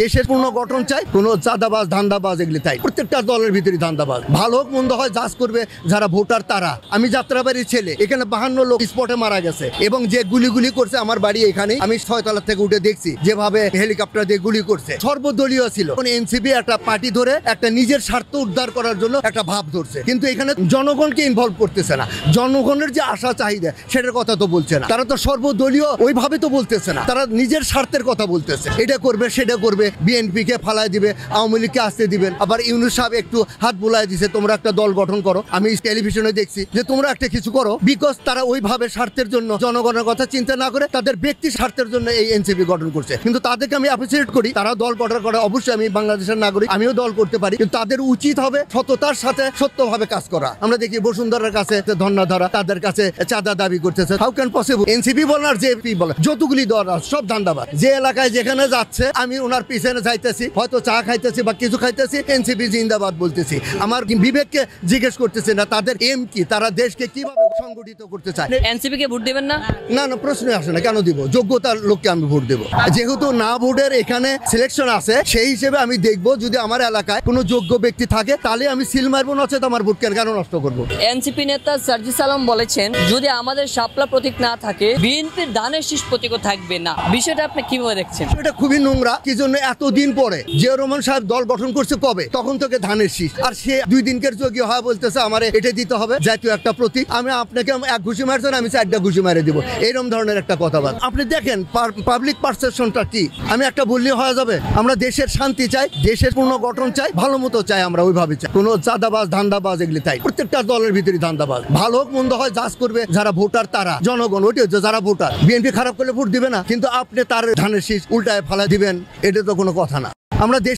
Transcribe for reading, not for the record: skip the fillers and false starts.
দেশের পুনর্গঠন চাই, কোনো চাঁদাবাজ ধান্দাবাজ এগুলি চাই। প্রত্যেকটা দলের ভিতরে ধান্দাবাজ। ভালো হোক মন্দ হয় জাজ করবে যারা ভোটার তারা। আমি যাত্রাবাড়ির ছেলে, এখানে 52 লোক স্পটে মারা গেছে এবং যে গুলিগুলি করছে আমার বাড়ি এখানে, আমি 6 তলা থেকে উঠে দেখছি যেভাবে হেলিকপ্টার দিয়ে গুলি করছে। সর্বদলীয় ছিল, এনসিপি একটা পার্টি ধরে একটা নিজের স্বার্থ উদ্ধার করার জন্য একটা ভাব ধরছে, কিন্তু এখানে জনগণকে ইনভলভ করতেছে না। জনগণের যে আশা চাহিদা সেটার কথা তো বলছে না। তারা তো সর্বদলীয় ওইভাবে তো বলতেছে না, তারা নিজের স্বার্থের কথা বলতেছে। এটা করবে সেটা করবে, বিএনপি কে ফালায় দিবে, আওয়ামী লীগকে আসতে দিবেন। আবার ইউনূস সাহেব একটু হাত বোলায় দিছে, তোমরা একটা দল গঠন করো। আমি টেলিভিশনে দেখছি যে তোমরা একটা কিছু করো, বিকজ তারা ওইভাবে স্বার্থের জন্য জনগণের কথা চিন্তা না করে তাদের ব্যক্তি স্বার্থের জন্য এই এনসিপি গঠন করছে। কিন্তু তাদেরকে আমি অ্যাপ্রিসিয়েট করি, তারা দল গঠন করে। অবশ্যই আমি বাংলাদেশের নাগরিক, আমিও দল করতে পারি, কিন্তু তাদের উচিত হবে সততার সাথে সত্যভাবে কাজ করা। আমরা দেখি বসুন্ধরার কাছে ধর্ণা, তাদের কাছে চাঁদা দাবি করতেছে। How can possible? এনসিপি বলেন আর জেপি বলেন, যতগুলি দল সব ধান্দাবাজ। যে এলাকায় যেখানে যাচ্ছে আমি ওনার পিছনে যাইতেছি, হয়তো চা খাইতেছি বা কিছু খাইতেছি, এনসিপি জিন্দাবাদ বলতেছি। আমার বিবেককে জিজ্ঞেস করতেছে না তাদের এম কি, তারা দেশকে কিভাবে সংগঠিত করতে চায়। এনসিপি কে ভোট দিবেন না? না না, প্রশ্নই আসে না। কেন দিব? যোগ্যতার লোককে আমি ভোট দেবো। যেহেতু না ভোটের এখানে সিলেকশন আছে, সেই হিসেবে আমি দেখবো যদি আমার এলাকায় কোনো যোগ্য ব্যক্তি থাকে তাহলে আমি সিল মারবো, নচেত আমার ভোট কেন নষ্ট করবো। এনসিপি নেতা সার্জিস আলম বলেছেন যদি আমাদের শাপলা প্রতীক না থাকে বিএনপির ধানের শীষ প্রতীকও থাকবে না। বিষয়টা আপনি কিভাবে দেখছেন? এটা খুবই নোংরা। কি জন্য এতদিন পরে জিয়াউর রহমান সাহেব দল গঠন করছে কবে? তখন থেকে ধানের শীষ, আর সে 2 দিনকের যোগ্য হয় বলতেছে আমার এটা দিতে হবে জাতীয় একটা প্রতীক। আমি আপনাকে 1 ঘুষি মারছেন, আমি 4টা ঘুষি মারে দিব, এরকম ধরনের একটা কথাবার্তা। আপনি দেখেন পাবলিক পারসেপশনটা কি। আমি একটা বললে হয়ে যাবে? আমরা দেশের শান্তি চাই, দেশের পুনর্গঠন চাই, ভালো মতো চাই, আমরা ওইভাবে চাই। কোনো চাঁদাবাজ ধান্দাবাজ এগুলি চাই। প্রত্যেকটা দলের ভিতরে ধান্দাবাজ। ভালো হোক মন্দ হয় জাজ করবে যারা ভোটার তারা। জনগণ ওইটি হচ্ছে যারা ভোটার। বিএনপি খারাপ করলে ভোট দিবে না, কিন্তু আপনি তার ধানের শীষ উল্টায় ফালা দিবেন, এটা তো কোনো কথা না। আমরা দেশ